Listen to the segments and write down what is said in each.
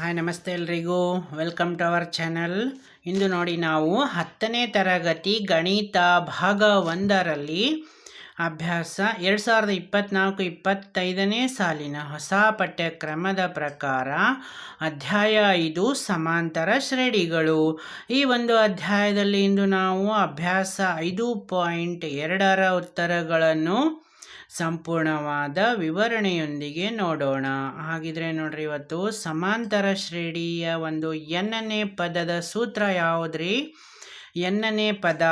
Hi ನಮಸ್ತೆ ಎಲ್ರಿಗೂ welcome to our channel. ಇಂದು ನೋಡಿ ನಾವು 10ನೇ ತರಗತಿ ಗಣಿತ ಭಾಗ 1ರಲ್ಲಿ ಅಭ್ಯಾಸ 2024-25ನೇ ಸಾಲಿನ ಹೊಸ ಪಠ್ಯಕ್ರಮದ ಪ್ರಕಾರ ಅಧ್ಯಾಯ 5 ಸಮಾಂತರ ಶ್ರೇಣಿಗಳು. ಈ ಒಂದು ಅಧ್ಯಾಯದಲ್ಲಿ ಇಂದು ನಾವು ಅಭ್ಯಾಸ 5.2ರ ಉತ್ತರಗಳನ್ನು ಸಂಪೂರ್ಣವಾದ ವಿವರಣೆಯೊಂದಿಗೆ ನೋಡೋಣ. ಹಾಗಿದ್ರೆ ನೋಡ್ರಿ, ಇವತ್ತು ಸಮಾಂತರ ಶ್ರೇಣಿಯ ಒಂದು ಎನ್ನನೇ ಪದದ ಸೂತ್ರ ಯಾವುದ್ರಿ? ಎನ್ನನೇ ಪದ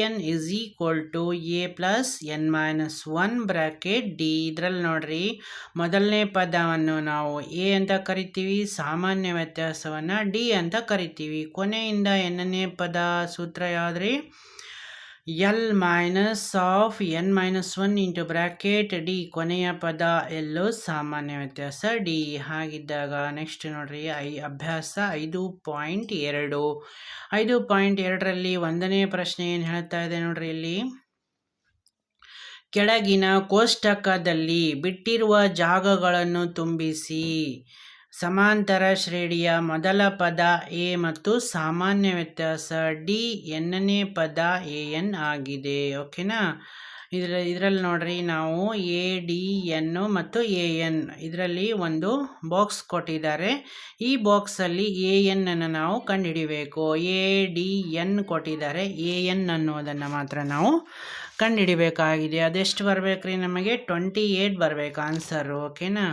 an is equal to a plus n minus 1 bracket D. ಇದರಲ್ಲಿ ನೋಡ್ರಿ, ಮೊದಲನೇ ಪದವನ್ನು ನಾವು ಎ ಅಂತ ಕರಿತೀವಿ, ಸಾಮಾನ್ಯ ವ್ಯತ್ಯಾಸವನ್ನು ಡಿ ಅಂತ ಕರಿತೀವಿ. ಕೊನೆಯಿಂದ ಎನ್ನನೇ ಪದ ಸೂತ್ರ ಯಾವುದ್ರಿ? L minus of n minus 1 into bracket D. ಕೊನೆಯ ಪದ ಎಲ್ಲು, ಸಾಮಾನ್ಯ ವ್ಯತ್ಯಾಸ ಡಿ. ಹಾಗಿದ್ದಾಗ ನೆಕ್ಸ್ಟ್ ನೋಡ್ರಿ, ಅಭ್ಯಾಸ 5.2. 5.2ರಲ್ಲಿ 1ನೇ ಪ್ರಶ್ನೆ ಏನು ಹೇಳ್ತಾ ಇದೆ ನೋಡ್ರಿ, ಇಲ್ಲಿ ಕೆಳಗಿನ ಕೋಷ್ಟಕದಲ್ಲಿ ಬಿಟ್ಟಿರುವ ಜಾಗಗಳನ್ನು ತುಂಬಿಸಿ. ಸಮಾಂತರ ಶ್ರೇಣಿಯ ಮೊದಲ ಪದ ಎ ಮತ್ತು ಸಾಮಾನ್ಯ ವ್ಯತ್ಯಾಸ ಡಿ. ಎನ್ನನೇ ಪದ ಎ ಎನ್ ಆಗಿದೆ. ಓಕೆನಾ? ಇದರಲ್ಲಿ ನೋಡ್ರಿ, ನಾವು ಎ ಡಿ ಎನ್ ಮತ್ತು ಎ ಎನ್ ಇದರಲ್ಲಿ ಒಂದು ಬಾಕ್ಸ್ ಕೊಟ್ಟಿದ್ದಾರೆ. ಈ ಬಾಕ್ಸಲ್ಲಿ ಎ ಎನ್ ಅನ್ನು ನಾವು ಕಂಡುಹಿಡಿಬೇಕು. ಎ ಡಿ ಎನ್ ಕೊಟ್ಟಿದ್ದಾರೆ, ಎ ಎನ್ ಅನ್ನೋದನ್ನು ಮಾತ್ರ ನಾವು ಕಂಡುಹಿಡಿಬೇಕಾಗಿದೆ. ಅದೆಷ್ಟು ಬರಬೇಕ್ರಿ? ನಮಗೆ 28 ಬರಬೇಕು ಆನ್ಸರು. ಓಕೆನಾ?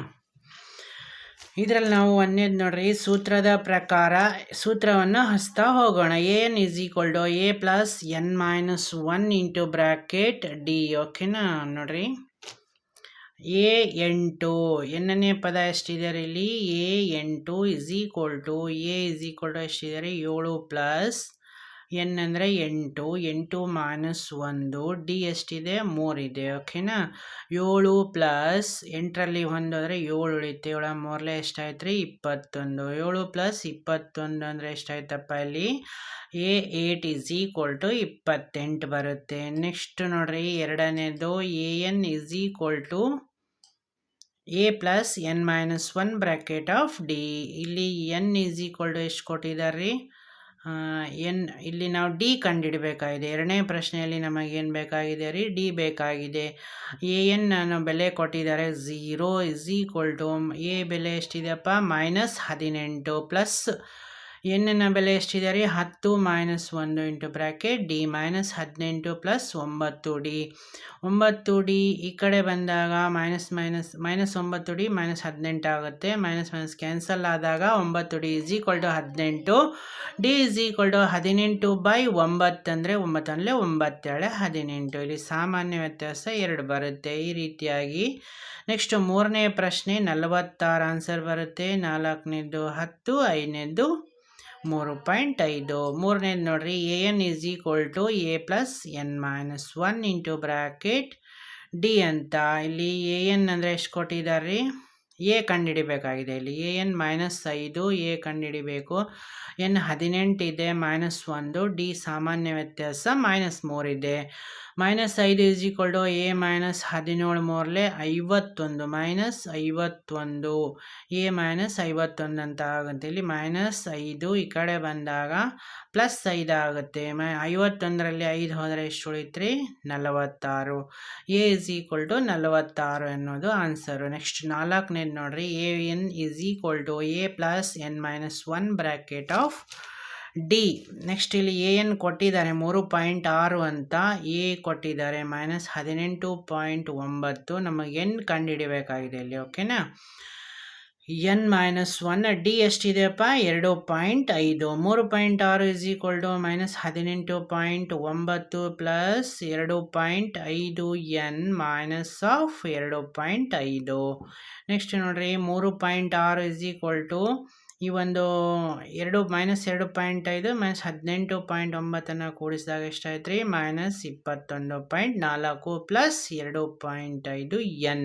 ಇದರಲ್ಲಿ ನಾವು ಒಂದೇದು ನೋಡ್ರಿ, ಸೂತ್ರದ ಪ್ರಕಾರ ಸೂತ್ರವನ್ನು ಹಚ್ತಾ ಹೋಗೋಣ. N is equal to a plus n minus 1 into bracket d. ಓಕೆನಾ? ನೋಡ್ರಿ, ಎ 8 ಎನ್ನನೇ ಪದ ಎಷ್ಟಿದ್ದಾರೆ ಇಲ್ಲಿ? A 8 is equal to a is equal to ಎಷ್ಟಿದ್ದಾರೆ? 7 ಪ್ಲಸ್ ಎನ್ ಅಂದರೆ 8, 8 ಮೈನಸ್ 1, ಡಿ ಎಷ್ಟಿದೆ? 3 ಇದೆ. ಓಕೆನಾ? 7 ಪ್ಲಸ್ 8ರಲ್ಲಿ 1 ಅಂದರೆ 7 ಉಳಿಯುತ್ತೆ. 7 3 ಎಷ್ಟಾಯ್ತು ರೀ? 21. 7 ಪ್ಲಸ್ 21 ಅಂದರೆ ಎಷ್ಟಾಯ್ತಪ್ಪ ಇಲ್ಲಿ? ಎ 8 ಇಸ್ ಈಕ್ವಲ್ ಟು 28 ಬರುತ್ತೆ. ನೆಕ್ಸ್ಟ್ ನೋಡ್ರಿ, ಎರಡನೇದು a n is equal to a plus n minus 1 bracket of d. ಇಲ್ಲಿ ಎನ್ ಇಸ್ ಈಕ್ವಲ್ ಟು ಎಷ್ಟು ಕೊಟ್ಟಿದ್ದಾರೆ? ಎನ್. ಇಲ್ಲಿ ನಾವು ಡಿ ಕಂಡುಹಿಡಬೇಕಾಗಿದೆ. ಎರಡನೇ ಪ್ರಶ್ನೆಯಲ್ಲಿ ನಮಗೇನು ಬೇಕಾಗಿದೆ ರೀ? ಡಿ ಬೇಕಾಗಿದೆ. ಎ ಎನ್ ಅನ್ನೋ ಬೆಲೆ ಕೊಟ್ಟಿದ್ದಾರೆ 0 ಇಸ್ ಈಕ್ವಲ್ ಟು ಎ ಬೆಲೆ ಎಷ್ಟಿದೆಯಪ್ಪ? -18 ಪ್ಲಸ್ ಎನ್ನ ಬೆಲೆ ಎಷ್ಟಿದೆ ರೀ? 10 minus 1 into bracket D -18 plus 9 D. 9 D ಈ ಕಡೆ ಬಂದಾಗ -9 ಡಿ -18 ಆಗುತ್ತೆ. ಮೈನಸ್ ಕ್ಯಾನ್ಸಲ್ ಆದಾಗ 9 d is equal to 18. D is equal to 18/9 ಅಂದರೆ 9 ಅಂದರೆ 9 18. ಇಲ್ಲಿ ಸಾಮಾನ್ಯ ವ್ಯತ್ಯಾಸ 2 ಬರುತ್ತೆ. ಈ ರೀತಿಯಾಗಿ ನೆಕ್ಸ್ಟ್ ಮೂರನೇ ಪ್ರಶ್ನೆ 46 ಆನ್ಸರ್ ಬರುತ್ತೆ. ನಾಲ್ಕನೇದು 10, ಐದನೇದು 3.5. ಮೂರನೇದು ನೋಡ್ರಿ, a n is equal to a plus n minus 1 into bracket d ಅಂತ. ಇಲ್ಲಿ ಎ ಎನ್ ಅಂದರೆ ಎಷ್ಟು ಕೊಟ್ಟಿದ್ದಾರೆ? ಎ ಕಂಡುಹಿಡಿಬೇಕಾಗಿದೆ. ಇಲ್ಲಿ ಎ ಎನ್ -5, ಎ ಕಂಡುಹಿಡಿಬೇಕು. ಎನ್ 18 ಇದೆ, -1, ಡಿ ಸಾಮಾನ್ಯ ವ್ಯತ್ಯಾಸ -3 ಇದೆ. -5 ಇಸ್ ಈಕ್ವಲ್ ಟು ಎ -17 ಮೂರಲೆ 51 -51 ಎ -51 ಅಂತ ಆಗುತ್ತೆ. ಇಲ್ಲಿ -5 ಈ ಕಡೆ ಬಂದಾಗ +5 ಆಗುತ್ತೆ. 51ರಲ್ಲಿ 5 ಹೋದರೆ ಎಷ್ಟು ಉಳಿತ್ರಿ? 46. ಎ ಇಸ್ ಈಕ್ವಲ್ ಟು 46 ಅನ್ನೋದು ಆನ್ಸರು. ನೆಕ್ಸ್ಟ್ ನಾಲ್ಕನೇದು ನೋಡ್ರಿ, a n is equal to a plus n minus 1 bracket of d. Next ಇಲ್ಲಿ ಎ ಎನ್ ಕೊಟ್ಟಿದ್ದಾರೆ 3.6 ಅಂತ, ಎ ಕೊಟ್ಟಿದ್ದಾರೆ -18.9. ನಮಗೆ ಎನ್ ಕಂಡುಹಿಡಿಬೇಕಾಗಿದೆ ಇಲ್ಲಿ. ಓಕೆನಾ? ಎನ್ -1 ಡಿ ಎಷ್ಟಿದೆಯಪ್ಪ? 2.5. 3.6 is equal to -18.9 plus 2.5 minus minus ಆಫ್ 2.5. ನೆಕ್ಸ್ಟ್ ನೋಡ್ರಿ, 3.6 ಇಸ್ ಈಕ್ವಲ್ ಟು ಈ ಒಂದು 2 -2.5 -18.9 ಕೂಡಿಸಿದಾಗ ಎಷ್ಟಾಯ್ತು ರೀ? -21.4 plus 2.5 n.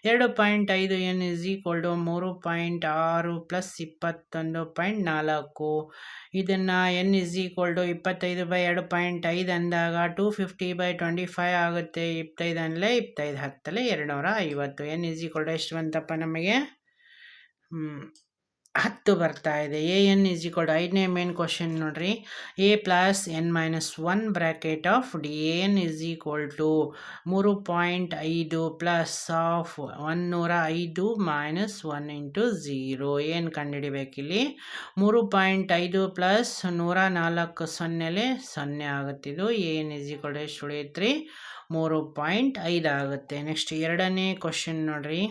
2.5 n is equal to 3.6 plus 21.4. ಇದನ್ನು ಎನ್ ಇಸ್ ಈಕ್ವಲ್ ಟು 25/2.5 ಅಂದಾಗ 250/25 ಆಗುತ್ತೆ. 25 ಅಂದರೆ 25 10 250. ಎನ್ ಇಸ್ ಈಕ್ವಲ್ ಟು ಎಷ್ಟು ಬಂತಪ್ಪ ನಮಗೆ? 10 ಬರ್ತಾ ಇದೆ. A n is equal to 5ನೇ ಮೇನ್ ಕ್ವಶನ್ ನೋಡ್ರಿ. A plus n minus 1 bracket of d n is equal to 3.5 plus of 105 minus 1 into 0. ಏನು ಕಂಡುಹಿಡಿಬೇಕಿಲ್ಲಿ? 3.5 ಪ್ಲಸ್ 104 ಸೊನ್ನೆಲೆ 0 ಆಗುತ್ತಿದ್ದು ಎನ್ ಇಸ್ ಈಕ್ವಲ್ ಟು ಎಷ್ಟು ಉಳಿಯುತ್ತೆ? 3.5 ಆಗುತ್ತೆ. ನೆಕ್ಸ್ಟ್ ಎರಡನೇ ಕ್ವಶನ್ ನೋಡ್ರಿ.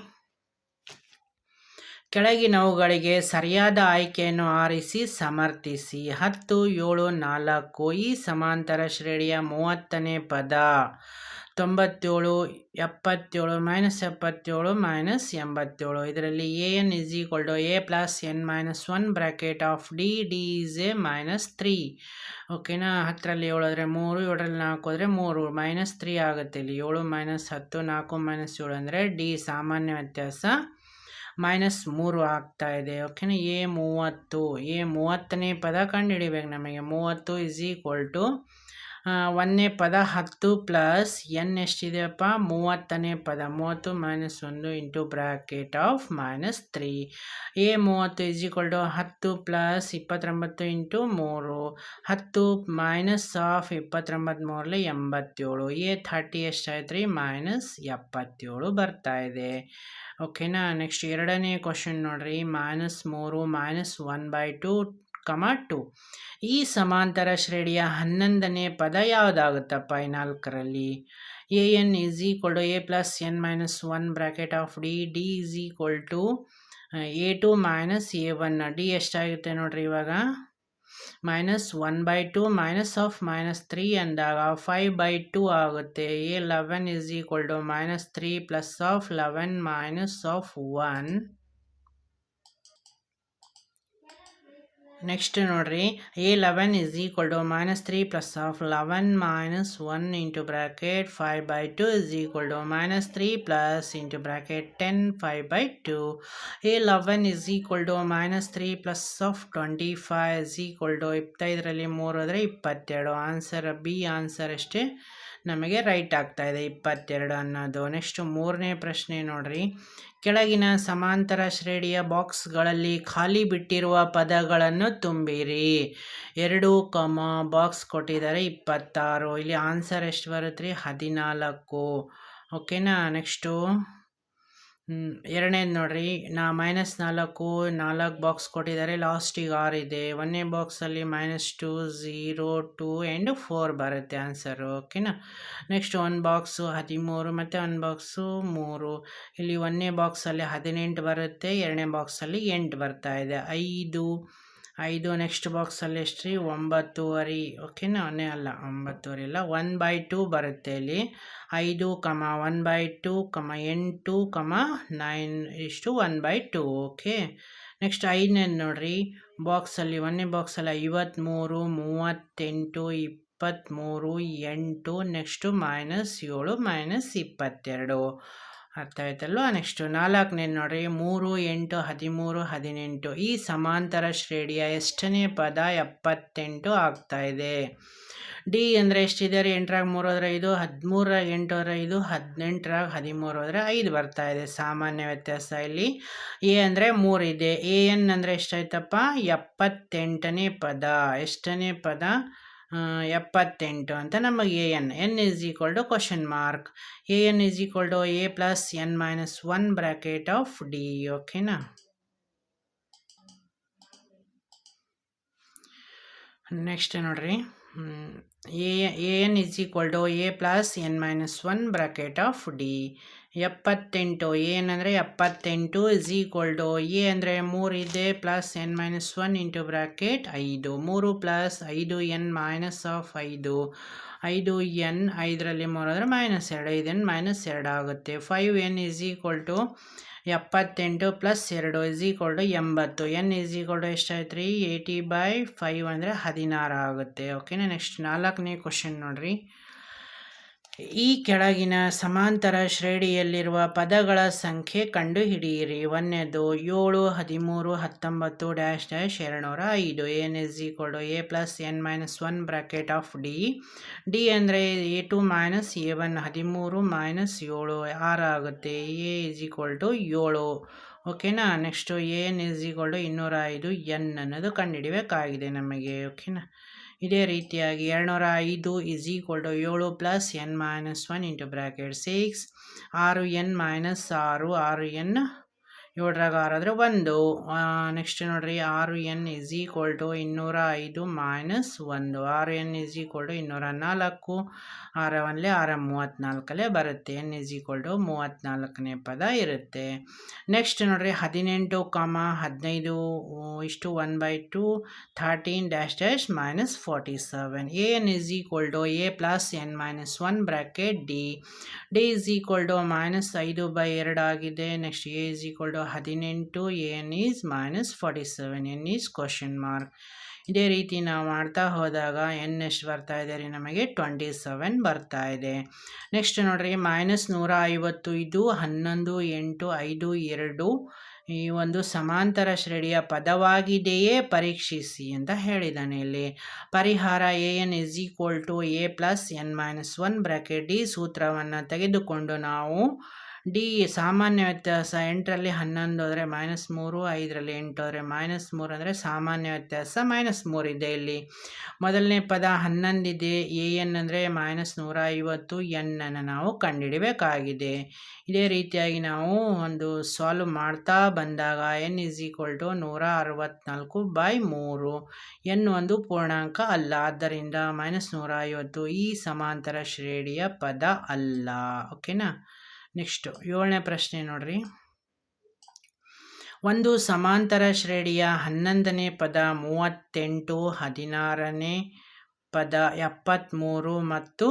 ಕೆಳಗಿನವುಗಳಿಗೆ ಸರಿಯಾದ ಆಯ್ಕೆಯನ್ನು ಆರಿಸಿ ಸಮರ್ಥಿಸಿ. 10, 7, 4 ಈ ಸಮಾಂತರ ಶ್ರೇಣಿಯ 30ನೇ ಪದ. 97, 77, -77, -87. ಇದರಲ್ಲಿ a n is equal to a plus n minus 1 bracket of d d is a -3. ಓಕೆನಾ? 10ರಲ್ಲಿ 7 ಆದರೆ 3, 7ರಲ್ಲಿ 4 ಆದರೆ 3, -3 ಆಗುತ್ತೆ. ಇಲ್ಲಿ 7 -10, 4 -7 ಅಂದರೆ ಡಿ ಸಾಮಾನ್ಯ ವ್ಯತ್ಯಾಸ -3 ಆಗ್ತಾ ಇದೆ. ಓಕೆನಾ? ಎ 30ನೇ ಪದ ಕಂಡುಹಿಡಿಬೇಕು ನಮಗೆ. 30 ಇಸ್ ಈಕ್ವಲ್ ಟು 1ನೇ ಪದ 10 ಪ್ಲಸ್ ಎನ್ ಎಷ್ಟಿದೆಯಪ್ಪ? 30ನೇ ಪದ 30 -1 into bracket of -3. A 30 is equal to 10 plus 29 into 3. 10 minus of 29 3ರಲ್ಲಿ 87. ಎ 30 ಎಷ್ಟಾಯ್ತು ರೀ? -77 ಬರ್ತಾ ಇದೆ. ಓಕೆನಾ? ನೆಕ್ಸ್ಟ್ ಎರಡನೇ ಕ್ವಶನ್ ನೋಡ್ರಿ. -3 -1/2, 2 ಈ ಸಮಾಂತರ ಶ್ರೇಣಿಯ 11ನೇ ಪದ ಯಾವುದಾಗುತ್ತಪ್ಪ ಈ 4ರಲ್ಲಿ? A n is equal to a plus n minus 1 bracket of d d is equal to A2 minus A1. D ಎಷ್ಟಾಗುತ್ತೆ ನೋಡ್ರಿ ಇವಾಗ? -1/2 ಮೈನಸ್ ಆಫ್ -3 ಅಂದಾಗ 5/2 ಆಗುತ್ತೆ. A 11 is equal to -3 plus of 11 minus of 1. Next ನೋಡ್ರಿ. A 11 is equal to -3 plus of 11 minus 1 into bracket 5/2 is equal to -3 plus into bracket 10 5/2. A 11 is equal to -3 plus of 25 is equal to 25ರಲ್ಲಿ 3 ಆದರೆ 22. Answer B answer ಅಷ್ಟೇ ನಮಗೆ right ಆಗ್ತಾ ಇದೆ 22 ಅನ್ನೋದು. Next ಮೂರನೇ ಪ್ರಶ್ನೆ ನೋಡ್ರಿ. ಕೆಳಗಿನ ಸಮಾಂತರ ಶ್ರೇಣಿಯ ಬಾಕ್ಸ್ಗಳಲ್ಲಿ ಖಾಲಿ ಬಿಟ್ಟಿರುವ ಪದಗಳನ್ನು ತುಂಬಿರಿ. 2, ಬಾಕ್ಸ್ ಕೊಟ್ಟಿದ್ದಾರೆ 26. ಇಲ್ಲಿ ಆನ್ಸರ್ ಎಷ್ಟು ಬರುತ್ತೆ ರೀ? 14. ಓಕೆನಾ? ನೆಕ್ಸ್ಟು ಎರಡನೇದು ನೋಡ್ರಿ. -4 4 ಬಾಕ್ಸ್ ಕೊಟ್ಟಿದ್ದಾರೆ, ಲಾಸ್ಟಿಗೆ 6 ಇದೆ. 1ನೇ ಬಾಕ್ಸಲ್ಲಿ -2 0 2 ಆ್ಯಂಡ್ 4 ಬರುತ್ತೆ ಆನ್ಸರು. ಓಕೆನಾ? ನೆಕ್ಸ್ಟ್ 1 ಬಾಕ್ಸು 13 ಮತ್ತು 1 ಬಾಕ್ಸು 3. ಇಲ್ಲಿ 1ನೇ ಬಾಕ್ಸಲ್ಲಿ 18 ಬರುತ್ತೆ, 2ನೇ ಬಾಕ್ಸಲ್ಲಿ 8 ಬರ್ತಾ ಇದೆ. 5 ನೆಕ್ಸ್ಟ್ ಬಾಕ್ಸಲ್ಲಿ ಎಷ್ಟು ರೀ? 9.5. ಓಕೆನಾ? 9.5 ಇಲ್ಲ, 1/2 ಬರುತ್ತೆ ಇಲ್ಲಿ. 5, 1/2, 8, 9 ಇಷ್ಟು 1/2. ಓಕೆ. ನೆಕ್ಸ್ಟ್ 5ನೇದು ನೋಡ್ರಿ. ಬಾಕ್ಸಲ್ಲಿ 1ನೇ ಬಾಕ್ಸಲ್ಲಿ 53 38 23 8 ನೆಕ್ಸ್ಟು -7 -22. ಅರ್ಥ ಆಯ್ತಲ್ವ? ನೆಕ್ಸ್ಟು 4ನೇದು ನೋಡ್ರಿ. 3 8 13 18 ಈ ಸಮಾಂತರ ಶ್ರೇಣಿಯ ಎಷ್ಟನೇ ಪದ 78 ಆಗ್ತಾ ಇದೆ? ಡಿ ಅಂದರೆ ಎಷ್ಟಿದೆ ರೀ? 8ರಾಗ 3 ಹೋದರೆ 5, 13ರಾಗ 8 ಹೋದರೆ 5, 18ರಾಗ 13 ಹೋದರೆ 5 ಬರ್ತಾ ಇದೆ. ಸಾಮಾನ್ಯ ವ್ಯತ್ಯಾಸ ಇಲ್ಲಿ. ಎ ಅಂದರೆ 3 ಇದೆ. ಎ ಎನ್ ಅಂದರೆ ಎಷ್ಟಾಯ್ತಪ್ಪ? 78ನೇ ಪದ. ಎಷ್ಟನೇ ಪದ? 78 ಅಂತ ನಮಗೆ a n is equal to question mark. A n is equal to a plus n minus 1 bracket of d. ಓಕೆನಾ? ನೆಕ್ಸ್ಟ್ ನೋಡ್ರಿ. A n is equal to a plus n minus 1 bracket of d. 78 a n ಅಂದರೆ 78 is equal to a ಅಂದರೆ 3 ಇದೆ plus n minus 1 into bracket 5. 3 plus 5 n minus of 5 n 5ರಲ್ಲಿ 3 ಆದರೆ -2 5n -2 ಆಗುತ್ತೆ. 5n is equal to 78 plus 2 is equal to 80. N is equal to ಎಷ್ಟಾಯ್ತು ರೀ? 80/5 ಅಂದರೆ 16 ಆಗುತ್ತೆ. ಓಕೆನಾ? ನೆಕ್ಸ್ಟ್ 4ನೇ ಕ್ವಶನ್ ನೋಡ್ರಿ. ಈ ಕೆಳಗಿನ ಸಮಾಂತರ ಶ್ರೇಣಿಯಲ್ಲಿರುವ ಪದಗಳ ಸಂಖ್ಯೆ ಕಂಡುಹಿಡಿಯಿರಿ. 1ನೇದು 7 13 19 -205. N is equal to a plus n minus 1 bracket of d. D ಅಂದರೆ A2 ಮೈನಸ್ A1 13 -7 6 ಆಗುತ್ತೆ. A is equal to 7. ಓಕೆನಾ. Next n is equal to 205 n ಅನ್ನೋದು ಕಂಡುಹಿಡಿಬೇಕಾಗಿದೆ ನಮಗೆ. ಓಕೆನಾ. ಇದೇ ರೀತಿಯಾಗಿ 205 is equal to 7 plus n minus 1 into bracket 6 6 n minus 6 6 n 7ರಾಗ 6 ಆದರೆ 1. ನೆಕ್ಸ್ಟ್ ನೋಡ್ರಿ 6 n is equal to 205 minus 1 6 n is equal to 204 6 1 6 34 ಬರುತ್ತೆ. ಎನ್ ಇಸ್ ಈಕ್ವಲ್ ಟು 34ನೇ ಪದ ಇರುತ್ತೆ. ನೆಕ್ಸ್ಟ್ ನೋಡ್ರಿ 18, 15 ಇಷ್ಟು 1/2 13 dash dash minus 47 a n is equal to a plus n minus 1 bracket d is equal to minus 5/2 ಆಗಿದೆ. Next a is equal to 18 n is minus 47 n is question mark. ಇದೇ ರೀತಿ ನಾವು ಮಾಡ್ತಾ ಹೋದಾಗ N ಎಷ್ಟು ಬರ್ತಾ ಇದೆ ರೀ ನಮಗೆ 27 ಬರ್ತಾ ಇದೆ. ನೆಕ್ಸ್ಟ್ ನೋಡ್ರಿ -150 ಇದು 11 8 5 2 ಈ ಒಂದು ಸಮಾಂತರ ಶ್ರೇಣಿಯ ಪದವಾಗಿದೆಯೇ ಪರೀಕ್ಷಿಸಿ ಅಂತ ಹೇಳಿದ್ದಾನೆ. ಇಲ್ಲಿ ಪರಿಹಾರ a n is equal to a plus n minus 1 bracket d ಸೂತ್ರವನ್ನು ತೆಗೆದುಕೊಂಡು ನಾವು ಡಿ ಸಾಮಾನ್ಯ ವ್ಯತ್ಯಾಸ 8ರಲ್ಲಿ 11 ಅಂದರೆ -3 5ರಲ್ಲಿ 8 ಅಂದರೆ -3 ಅಂದರೆ ಸಾಮಾನ್ಯ ವ್ಯತ್ಯಾಸ -3 ಇದೆ. ಇಲ್ಲಿ ಮೊದಲನೇ ಪದ 11 ಇದೆ. ಎ ಎನ್ ಅಂದರೆ -150 ಎನ್ ಅನ್ನು ನಾವು ಕಂಡುಹಿಡಬೇಕಾಗಿದೆ. ಇದೇ ರೀತಿಯಾಗಿ ನಾವು ಒಂದು ಸಾಲ್ವ್ ಮಾಡ್ತಾ ಬಂದಾಗ n is equal to 164/3 n ಒಂದು ಪೂರ್ಣಾಂಕ ಅಲ್ಲ, ಆದ್ದರಿಂದ -150 ಈ ಸಮಾಂತರ ಶ್ರೇಣಿಯ ಪದ ಅಲ್ಲ. ಓಕೆನಾ. ನೆಕ್ಸ್ಟು 7ನೇ ಪ್ರಶ್ನೆ ನೋಡ್ರಿ. ಒಂದು ಸಮಾಂತರ ಶ್ರೇಣಿಯ 11ನೇ ಪದ 38, 16ನೇ ಪದ 73 ಮತ್ತು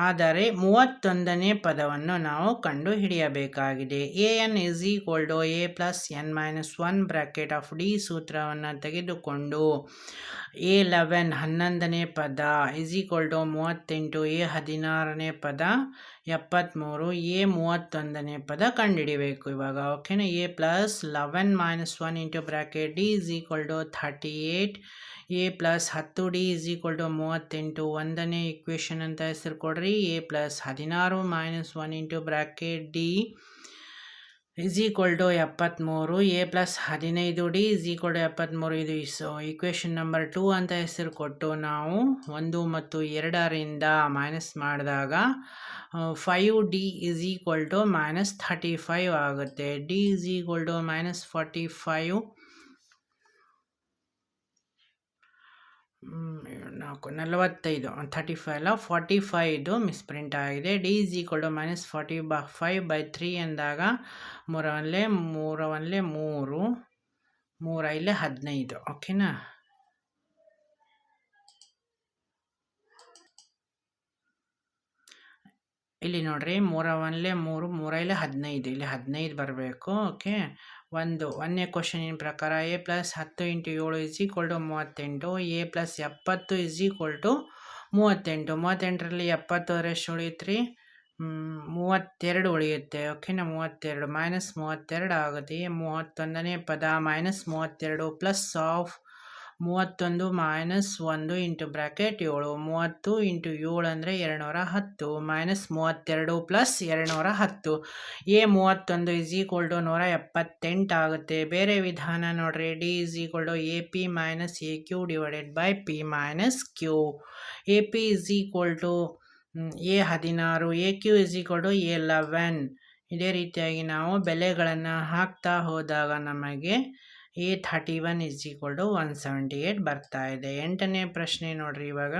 ಆದರೆ 31ನೇ ಪದವನ್ನು ನಾವು ಕಂಡು ಹಿಡಿಯಬೇಕಾಗಿದೆ. A n is equal to a plus n minus 1 bracket of d ಸೂತ್ರವನ್ನು ತೆಗೆದುಕೊಂಡು A11 11ನೇ ಪದ ಇಸ್ ಈಕ್ವಲ್ ಟು 38 ಎ 16ನೇ ಪದ 73 ಎ 31ನೇ ಪದ ಕಂಡುಹಿಡಿಬೇಕು ಇವಾಗ. ಓಕೆನಾ. A plus 11 minus 1 into bracket d is equal to 38 a plus 10 d is equal to 38 ಒಂದನೇ ಇಕ್ವೇಷನ್ ಅಂತ ಹೆಸರು ಕೊಡ್ರಿ. A plus 16 minus 1 into bracket d is equal to 73 a plus 15 d is equal to 73 ಇದು equation number 2 ಅಂತ ಹೆಸರು ಕೊಟ್ಟು ನಾವು 1 ಮತ್ತು 2ರಿಂದ ಮೈನಸ್ ಮಾಡಿದಾಗ 5d ಇಸ್ ಈಕ್ವಲ್ ಟು -35 ಆಗುತ್ತೆ. ಡಿ ಇಸ್ ಈಕ್ವಲ್ ಟು -45 45 35 ಅಲ್ಲ 45 ಇದು ಮಿಸ್ಪ್ರಿಂಟ್ ಆಗಿದೆ. ಡಿ ಇಸ್ ಈಕ್ವಲ್ ಟು -45/3 ಅಂದಾಗ 3 3 15. ಓಕೆನಾ. ಇಲ್ಲಿ ನೋಡ್ರಿ 3 3 15 ಇಲ್ಲಿ 15 ಬರಬೇಕು. ಓಕೆ. ಒಂದನೇ ಕ್ವಶನಿನ ಪ್ರಕಾರ a plus 10 into 7 is equal to 38 a plus 70 is equal to 38 38ರಲ್ಲಿ 70 ಅಂದರೆ ಎಷ್ಟು ಉಳಿಯುತ್ತೆ? 32 ಉಳಿಯುತ್ತೆ. ಓಕೆನಾ. 32 -32 ಆಗುತ್ತೆ. 31ನೇ ಪದ -32 plus of 31 minus 1 into bracket 7 30 into 7 ಅಂದರೆ 210 -32 plus 210 a 31 is equal to 178 ಆಗುತ್ತೆ. ಬೇರೆ ವಿಧಾನ ನೋಡ್ರಿ. D is equal to a p minus a q divided by p minus q. A p is equal to a 16 a q is equal to a 11. ಇದೇ ರೀತಿಯಾಗಿ ನಾವು ಬೆಲೆಗಳನ್ನು ಹಾಕ್ತಾ ಹೋದಾಗ ನಮಗೆ ಎ 31 ಇಸ್ ಈಕ್ವಲ್ ಟು 178 ಬರ್ತಾ ಇದೆ. 8ನೇ ಪ್ರಶ್ನೆ ನೋಡ್ರಿ. ಇವಾಗ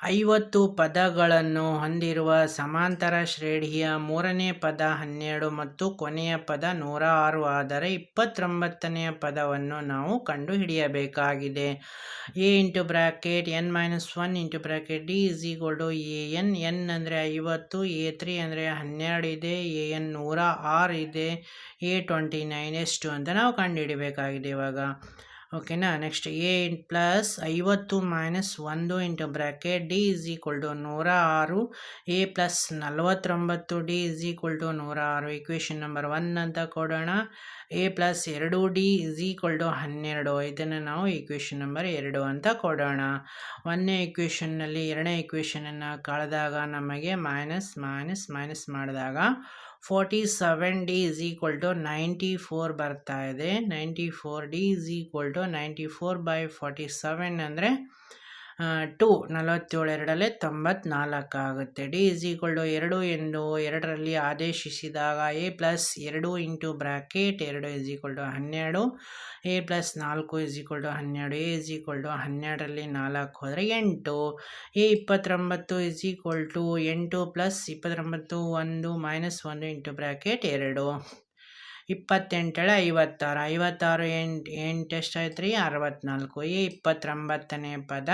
50 ಪದಗಳನ್ನು ಹೊಂದಿರುವ ಸಮಾಂತರ ಶ್ರೇಣಿಯ 3ನೇ ಪದ 12 ಮತ್ತು ಕೊನೆಯ ಪದ 106 ಆದರೆ 29ನೇ ಪದವನ್ನು ನಾವು ಕಂಡು ಹಿಡಿಯಬೇಕಾಗಿದೆ. A into bracket n minus 1 into bracket d is equal to a n. N ಅಂದರೆ 50, A3 ಅಂದರೆ 12 ಇದೆ, ಎ ಎನ್ 106 ಇದೆ, A29 ಎಷ್ಟು ಅಂತ ನಾವು ಕಂಡು ಹಿಡಿಯಬೇಕಾಗಿದೆ ಇವಾಗ. ಓಕೆನಾ. Next a plus 50 minus 1 into bracket d is equal to 106 a plus 49 d is equal to 106 equation number 1 ಅಂತ ಕೊಡೋಣ. A plus 2d is equal to 12 ಇದನ್ನು ನಾವು ಇಕ್ವೇಷನ್ ನಂಬರ್ 2 ಅಂತ ಕೊಡೋಣ. ಒಂದನೇ ಇಕ್ವೇಷನ್ನಲ್ಲಿ ಎರಡನೇ ಇಕ್ವೇಷನನ್ನು ಕಳೆದಾಗ ನಮಗೆ ಮೈನಸ್ ಮಾಡಿದಾಗ 47D is equal to 94 ಬರ್ತಾ ಇದೆ. 94D is equal to 94/47 ಅಂದರೆ 2 47 ಎರಡಲ್ಲೇ 94 ಆಗುತ್ತೆ. D is equal to 2 ಎಂದು ಎರಡರಲ್ಲಿ ಆದೇಶಿಸಿದಾಗ a plus 2 into bracket 2 is equal to 12, a plus 4 is equal to 12, a is equal to 12ರಲ್ಲಿ 4 ಹೋದರೆ 8, a 29 is equal to 8 plus 29 1 minus 1 into bracket 2, 28 56, 56 8 ಎಷ್ಟಾಯ್ತು ರೀ 64, a 29ನೇ ಪದ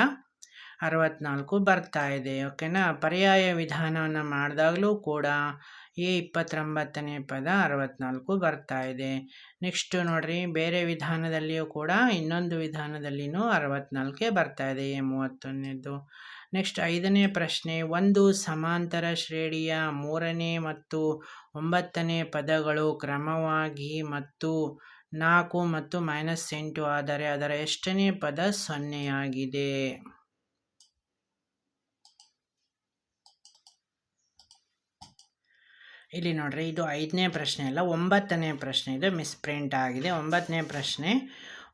64 ಬರ್ತಾ ಇದೆ. ಓಕೆನಾ. ಪರ್ಯಾಯ ವಿಧಾನವನ್ನು ಮಾಡಿದಾಗಲೂ ಕೂಡ a 29ನೇ ಪದ 64 ಬರ್ತಾ ಇದೆ. ನೆಕ್ಸ್ಟ್ ನೋಡ್ರಿ, ಬೇರೆ ವಿಧಾನದಲ್ಲಿಯೂ ಕೂಡ ಇನ್ನೊಂದು ವಿಧಾನದಲ್ಲಿನೂ 64 ಬರ್ತಾ ಇದೆ a 31ನೇದು. ನೆಕ್ಸ್ಟ್ 5ನೇ ಪ್ರಶ್ನೆ, ಒಂದು ಸಮಾಂತರ ಶ್ರೇಣಿಯ 3ನೇ ಮತ್ತು 9ನೇ ಪದಗಳು ಕ್ರಮವಾಗಿ ಮತ್ತು 4 ಮತ್ತು -8 ಆದರೆ ಅದರ ಎಷ್ಟನೇ ಪದ 0 ಆಗಿದೆ? ಇಲ್ಲಿ ನೋಡ್ರಿ, ಇದು 5ನೇ ಪ್ರಶ್ನೆ ಅಲ್ಲ, 9ನೇ ಪ್ರಶ್ನೆ. ಇದು ಮಿಸ್ಪ್ರಿಂಟ್ ಆಗಿದೆ. 9ನೇ ಪ್ರಶ್ನೆ,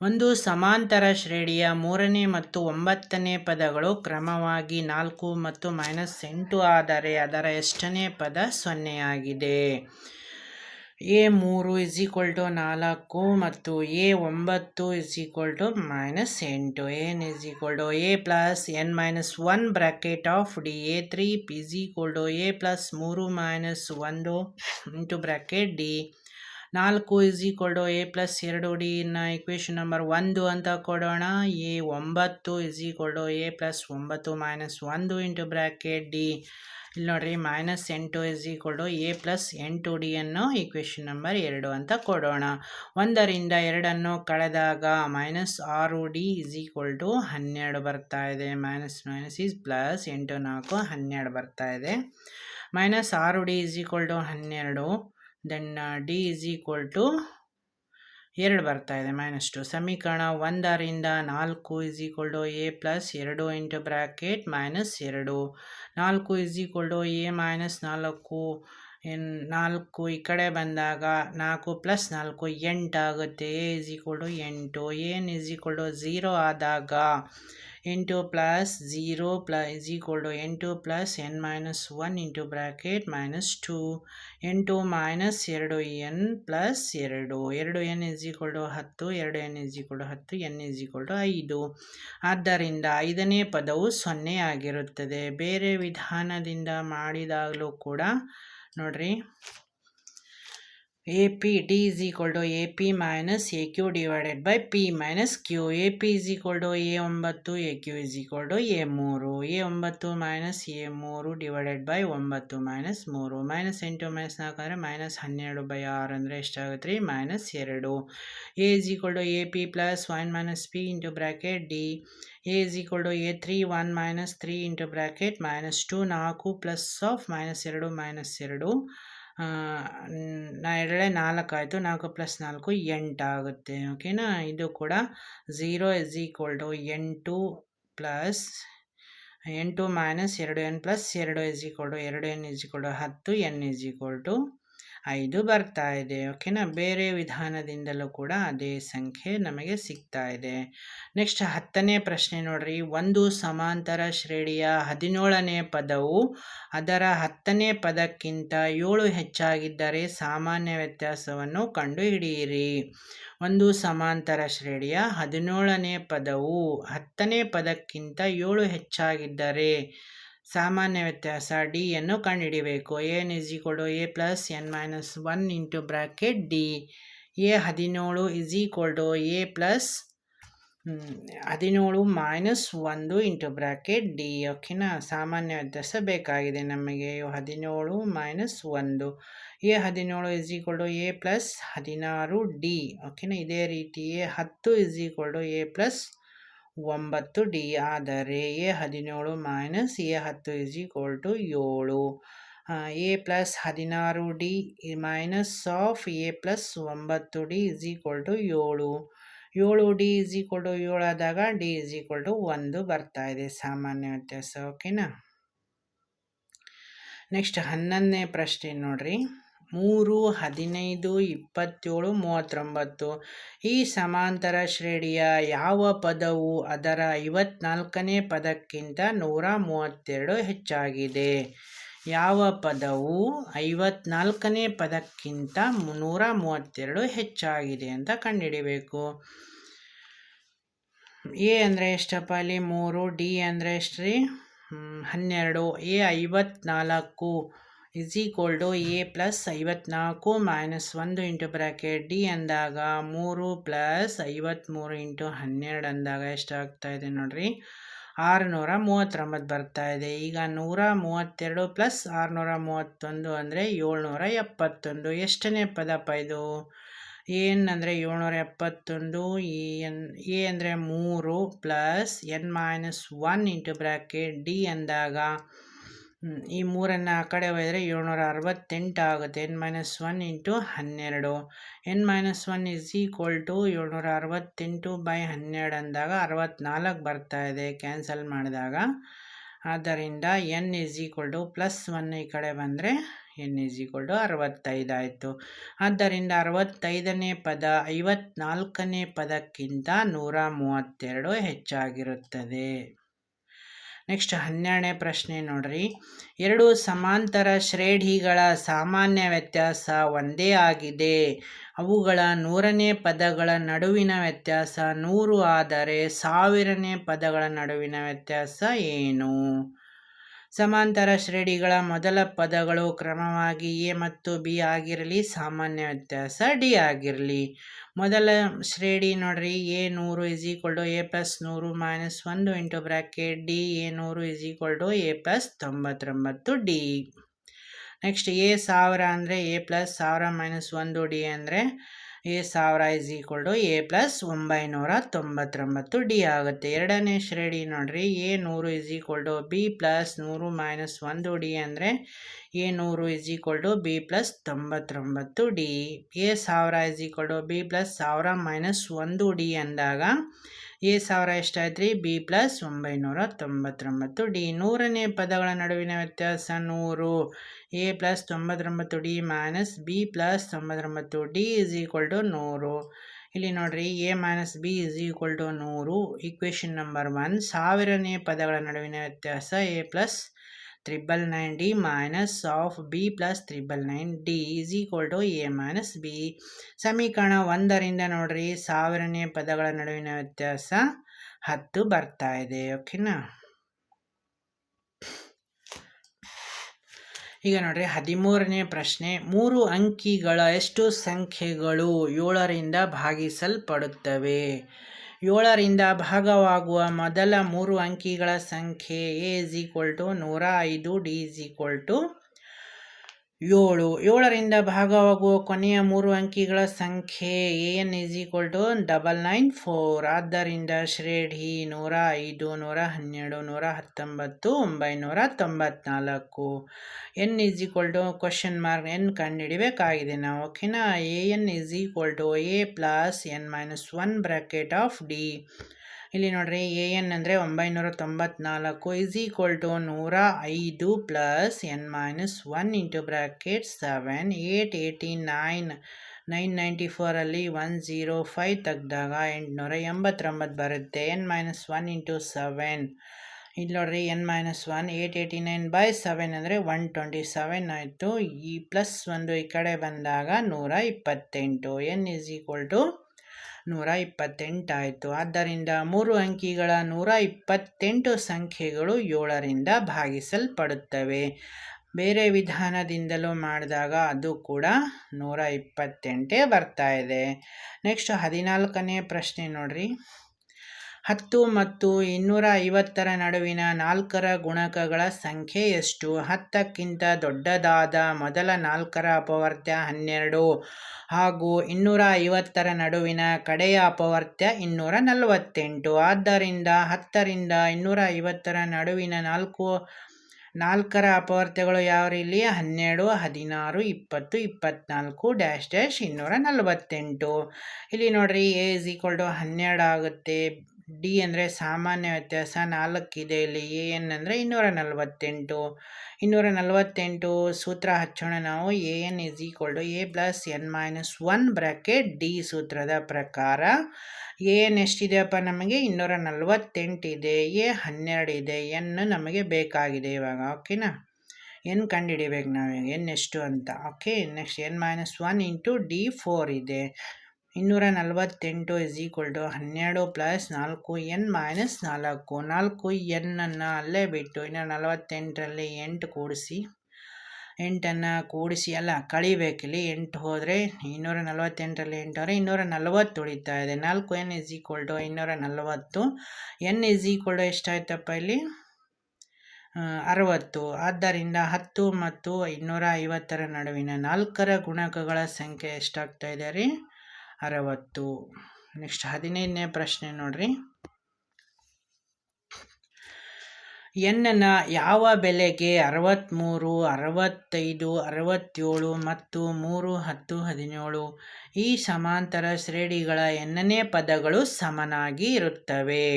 ಒಂದು ಸಮಾಂತರ ಶ್ರೇಣಿಯ 3ನೇ ಮತ್ತು 9ನೇ ಪದಗಳು ಕ್ರಮವಾಗಿ 4 ಮತ್ತು -8 ಆದರೆ ಅದರ ಎಷ್ಟನೇ ಪದ 0 ಆಗಿದೆ? a3 is equal to 4 ಮತ್ತು a9 is equal to -8. n is equal to a plus n minus 1 bracket of d. a3 is equal to a plus 3 minus 1 into bracket d. 4 is equal to a plus 2d ನ equation number 1 ಅಂತ ಕೊಡೋಣ. a9 is equal to a plus 9 minus 1 into bracket d. ಇಲ್ಲಿ ನೋಡ್ರಿ, -8 is equal to a plus 8d ಅನ್ನು equation number 2 ಅಂತ ಕೊಡೋಣ. 1ರಿಂದ 2 ಕಳೆದಾಗ -6d is equal to 12 ಬರ್ತಾ ಇದೆ. ಮೈನಸ್ ಈಸ್ ಪ್ಲಸ್, 8 4 12 ಬರ್ತಾ ಇದೆ. -6d is equal to 12, then d is equal to 2 ಬರ್ತಾ ಇದೆ, -2. ಸಮೀಕರಣ 1ರಿಂದ 4 is equal to a plus 2 into bracket -2. 4 is equal to a minus 4. 4 ಈ ಕಡೆ ಬಂದಾಗ 4 plus 4 8 ಆಗುತ್ತೆ. a is equal to 8. n is equal to 0 ಆದಾಗ 8 plus 0 plus is equal to 8 plus n minus 1 into bracket -2. 8 minus 2n plus 2. 2n is equal to 10. 2n is equal to 10. n is equal to 5. ಆದ್ದರಿಂದ 5ನೇ ಪದವು 0 ಆಗಿರುತ್ತದೆ. ಬೇರೆ ವಿಧಾನದಿಂದ ಮಾಡಿದಾಗಲೂ ಕೂಡ ನೋಡ್ರಿ, AP D is equal to AP minus AQ divided by P minus Q. AP is equal to A9, AQ is equal to A3. A9 minus A3 divided by 9 minus 3. -8 -4 ಅಂದರೆ -12/6 ಅಂದರೆ ಎಷ್ಟಾಗುತ್ತೆ ರೀ? -2. A is equal to AP plus 1 minus P into bracket D. A is equal to A3 1 minus 3 into bracket -2. 4 plus of -2 -2. 4 ಆಯಿತು. 4 plus 4 8 ಆಗುತ್ತೆ. ಓಕೆನಾ. ಇದು ಕೂಡ 0 is equal to 8 plus 8 minus 2n plus 2 is equal to 2n is equal to 10. n is equal to 5 ಬರ್ತಾ ಇದೆ. ಓಕೆನಾ. ಬೇರೆ ವಿಧಾನದಿಂದಲೂ ಕೂಡ ಅದೇ ಸಂಖ್ಯೆ ನಮಗೆ ಸಿಗ್ತಾ ಇದೆ. ನೆಕ್ಸ್ಟ್ 10ನೇ ಪ್ರಶ್ನೆ ನೋಡ್ರಿ, ಒಂದು ಸಮಾಂತರ ಶ್ರೇಣಿಯ 17ನೇ ಪದವು ಅದರ 10ನೇ ಪದಕ್ಕಿಂತ 7 ಹೆಚ್ಚಾಗಿದ್ದರೆ ಸಾಮಾನ್ಯ ವ್ಯತ್ಯಾಸವನ್ನು ಕಂಡುಹಿಡಿಯಿರಿ. ಒಂದು ಸಮಾಂತರ ಶ್ರೇಣಿಯ 17ನೇ ಪದವು 10ನೇ ಪದಕ್ಕಿಂತ 7 ಹೆಚ್ಚಾಗಿದ್ದರೆ ಸಾಮಾನ್ಯ ವ್ಯತ್ಯಾಸ d ಅನ್ನು ಕಂಡುಹಿಡಿಯಬೇಕು. n is equal to a plus n minus 1 into bracket d. a17 is equal to a plus 17 minus 1 into bracket d. ಓಕೆನಾ. ಸಾಮಾನ್ಯ ವ್ಯತ್ಯಾಸ ಬೇಕಾಗಿದೆ ನಮಗೆ. 17 minus 1. a17 is equal to a plus 16d. ಓಕೆನಾ. ಇದೇ ರೀತಿ a10 is equal to a plus 9d ಆದರೆ a17 minus a10 is equal to 7. a plus 16d minus of a plus 9d is equal to 7. 7d is equal to 7 ಆದಾಗ d is equal to 1 ಬರ್ತಾ ಇದೆ ಸಾಮಾನ್ಯ ವ್ಯತ್ಯಾಸ. ಓಕೆನಾ. Next 11ನೇ ಪ್ರಶ್ನೆ ನೋಡ್ರಿ, 3, 15, 27, 39. ಈ ಸಮಾಂತರ ಶ್ರೇಣಿಯ ಯಾವ ಪದವು ಅದರ 54ನೇ ಪದಕ್ಕಿಂತ 132 ಹೆಚ್ಚಾಗಿದೆ? ಯಾವ ಪದವು 54ನೇ ಪದಕ್ಕಿಂತ 132 ಹೆಚ್ಚಾಗಿದೆ ಅಂತ ಕಂಡುಹಿಡಿಬೇಕು. ಎ ಅಂದರೆ ಎಷ್ಟಪ್ಪ ಅಲ್ಲಿ? 3. ಡಿ ಅಂದರೆ ಎಷ್ಟು ರೀ? 12. A 54 is equal to a plus 54 minus 1 into bracket d ಅಂದಾಗ 3 ಪ್ಲಸ್ 53 ಇಂಟು 12 ಅಂದಾಗ ಎಷ್ಟಾಗ್ತಾ ಇದೆ ನೋಡ್ರಿ? 639 ಬರ್ತಾ ಇದೆ. ಈಗ 132 ಪ್ಲಸ್ 631 ಅಂದರೆ 771. ಎಷ್ಟನೇ ಪದಪ್ಪ ಇದು? ಎನ್ ಅಂದರೆ 771, ಎ ಅಂದರೆ 3 plus n-1 into bracket d ಅಂದಾಗ ಈ 3 ಆ ಕಡೆ ಹೋದರೆ 768 ಆಗುತ್ತೆ. n-1 into 12. n-1 is equal to 768/12 ಅಂದಾಗ 64 ಬರ್ತಾ ಇದೆ ಕ್ಯಾನ್ಸಲ್ ಮಾಡಿದಾಗ. ಆದ್ದರಿಂದ n ಇಸ್ ಈಕ್ವಲ್ ಟು +1 ಈ ಕಡೆ ಬಂದರೆ n ಇಸ್ ಈಕ್ವಲ್ ಟು 65 ಆಯಿತು. ಆದ್ದರಿಂದ 65ನೇ ಪದ 54ನೇ ಪದಕ್ಕಿಂತ 132 ಹೆಚ್ಚಾಗಿರುತ್ತದೆ. ನೆಕ್ಸ್ಟ್ 12ನೇ ಪ್ರಶ್ನೆ ನೋಡ್ರಿ. ಎರಡು ಸಮಾಂತರ ಶ್ರೇಣಿಗಳ ಸಾಮಾನ್ಯ ವ್ಯತ್ಯಾಸ ಒಂದೇ ಆಗಿದೆ. ಅವುಗಳ 100ನೇ ಪದಗಳ ನಡುವಿನ ವ್ಯತ್ಯಾಸ 100 ಆದರೆ 1000ನೇ ಪದಗಳ ನಡುವಿನ ವ್ಯತ್ಯಾಸ ಏನು? ಸಮಾಂತರ ಶ್ರೇಣಿಗಳ ಮೊದಲ ಪದಗಳು ಕ್ರಮವಾಗಿ ಎ ಮತ್ತು ಬಿ ಆಗಿರಲಿ, ಸಾಮಾನ್ಯ ವ್ಯತ್ಯಾಸ ಡಿ ಆಗಿರಲಿ. ಮೊದಲ ಶ್ರೇಣಿ ನೋಡ್ರಿ, a 100 is equal to a plus 100 minus 1 into bracket d a 100 is equal to a plus 99 d. Next a 1000 ಅಂದರೆ ಎ ಪ್ಲಸ್ 1000 ಮೈನಸ್ 1 ಡಿ ಅಂದರೆ a 1000 is equal to a plus 999 d ಆಗುತ್ತೆ. ಎರಡನೇ ಶ್ರೇಣಿ ನೋಡ್ರಿ, a 100 is equal to b plus 100 minus 1 d ಅಂದರೆ a 100 is equal to b plus 99 D. A 1000 is equal to b plus 1000 minus 1 d ಅಂದಾಗ a 1000 ಎಷ್ಟಾಯ್ತು ರೀ? B plus 999 D. 100ನೇ ಪದಗಳ ನಡುವಿನ ವ್ಯತ್ಯಾಸ 100. A plus 99 d minus b plus 99 d is equal to 100. ಇಲ್ಲಿ ನೋಡ್ರಿ, a minus b is equal to 100. Equation number 1. 1000ನೇ ಪದಗಳ ನಡುವಿನ ವ್ಯತ್ಯಾಸ a plus 999 d minus of b plus 999 d is equal to a minus b. ಸಮೀಕರಣ 1ರಿಂದ ನೋಡ್ರಿ, 1000ನೇ ಪದಗಳ ನಡುವಿನ ವ್ಯತ್ಯಾಸ 10 ಬರ್ತಾ ಇದೆ. ಓಕೆನಾ? ಈಗ ನೋಡ್ರಿ 13ನೇ ಪ್ರಶ್ನೆ. 3 ಅಂಕಿಗಳ ಎಷ್ಟು ಸಂಖ್ಯೆಗಳು 7ರಿಂದ ಭಾಗಿಸಲ್ಪಡುತ್ತವೆ? 7ರಿಂದ ಭಾಗವಾಗುವ ಮೊದಲ 3 ಅಂಕಿಗಳ ಸಂಖ್ಯೆ a is equal to 105, d is equal to 7. 7ರಿಂದ ಭಾಗವಾಗುವ ಕೊನೆಯ 3 ಅಂಕಿಗಳ ಸಂಖ್ಯೆ ಎನ್ ಇಸ್ ಈಕ್ವಲ್ ಟು 994. ಆದ್ದರಿಂದ ಶ್ರೇಣಿ 105, 112, 119, 994. N is equal to question mark n ಕಂಡುಹಿಡಿಬೇಕಾಗಿದೆ ನಾವು. ಓಕೆನಾ? A n is equal to a plus n-1 bracket of d. ಇಲ್ಲಿ ನೋಡ್ರಿ, ಎ ಎನ್ ಅಂದರೆ 994 is equal to 105 plus n-1 into bracket 7 889 994 105 ತೆಗೆದಾಗ 889 ಬರುತ್ತೆ. n-1 ಇಂಟು 7 ಇಲ್ಲಿ ನೋಡ್ರಿ, n-1 889/7 ಅಂದರೆ 127 ಆಯಿತು. ಈ ಪ್ಲಸ್ 1 ಈ ಕಡೆ ಬಂದಾಗ 128. ಎನ್ ಇಸ್ ಈಕ್ವಲ್ ಟು 128 ಆಯಿತು. ಆದ್ದರಿಂದ 3 ಅಂಕಿಗಳ 128 ಸಂಖ್ಯೆಗಳು 7ರಿಂದ ಭಾಗಿಸಲ್ಪಡುತ್ತವೆ. ಬೇರೆ ವಿಧಾನದಿಂದಲೂ ಮಾಡಿದಾಗ ಅದು ಕೂಡ 128 ಬರ್ತಾ ಇದೆ. ನೆಕ್ಸ್ಟ್ 14ನೇ ಪ್ರಶ್ನೆ ನೋಡ್ರಿ. 10 ಮತ್ತು 250 ನಡುವಿನ 4ರ ಗುಣಕಗಳ ಸಂಖ್ಯೆ ಎಷ್ಟು? 10ಕ್ಕಿಂತ ದೊಡ್ಡದಾದ ಮೊದಲ 4ರ ಅಪವರ್ತ್ಯ 12 ಹಾಗೂ 250 ನಡುವಿನ ಕಡೆಯ ಅಪವರ್ತ್ಯ 248. ಆದ್ದರಿಂದ 10ರಿಂದ 250 ನಡುವಿನ 4ರ ಅಪವರ್ತ್ಯಗಳು ಯಾವ ಇಲ್ಲಿ? 12, 16, 20, 24 -248. ಇಲ್ಲಿ ನೋಡ್ರಿ, ಎ ಇಸ್ ಈಕ್ವಲ್ ಟು 12 ಆಗುತ್ತೆ, ಡಿ ಅಂದರೆ ಸಾಮಾನ್ಯ ವ್ಯತ್ಯಾಸ 4 ಇದೆ ಇಲ್ಲಿ. ಎ ಎನ್ ಅಂದರೆ 248. 248 ಸೂತ್ರ ಹಚ್ಚೋಣ ನಾವು. A n is equal to a plus n minus 1 bracket d ಸೂತ್ರದ ಪ್ರಕಾರ ಎ ಎನ್ ಎಷ್ಟಿದೆಯಪ್ಪ ನಮಗೆ 248 ಇದೆ. ಎ 12 ಇದೆ. ಎನ್ ನಮಗೆ ಬೇಕಾಗಿದೆ ಇವಾಗ. ಓಕೆನಾ, ಎನ್ ಕಂಡುಹಿಡಿಬೇಕು ನಾವು ಎನ್ ಎಷ್ಟು ಅಂತ. Okay, next n minus 1 into d 4 ಇದೆ. 248 is equal to 12 plus 4 n minus 4. 4 ಎನ್ನನ್ನು ಅಲ್ಲೇ ಬಿಟ್ಟು 248ರಲ್ಲಿ 8 ಕೂಡಿಸಿ, 8ಅನ್ನು ಕೂಡಿಸಿ ಅಲ್ಲ ಕಳಿಬೇಕಿಲ್ಲಿ. 8 ಹೋದರೆ 248ರಲ್ಲಿ 8 ಹೋದರೆ 240 ಉಳಿತಾ ಇದೆ. 4 n is equal to 240. N is equal to ಎಷ್ಟಾಯ್ತಪ್ಪ ಇಲ್ಲಿ 60. ಆದ್ದರಿಂದ 10 ಮತ್ತು 250ರ ನಡುವಿನ 4ರ ಗುಣಕಗಳ ಸಂಖ್ಯೆ ಎಷ್ಟಾಗ್ತಾ ಇದೆ ರೀ 60. ನೆಕ್ಸ್ಟ್ 15ನೇ ಪ್ರಶ್ನೆ ನೋಡ್ರಿ. ಎನ್ನ ಯಾವ ಬೆಲೆಗೆ 63, 65, 67 ಮತ್ತು 3, 10, 17 ಈ ಸಮಾಂತರ ಶ್ರೇಣಿಗಳ ಎನ್ನನೇ ಪದಗಳು ಸಮನಾಗಿ ಇರುತ್ತವೆ?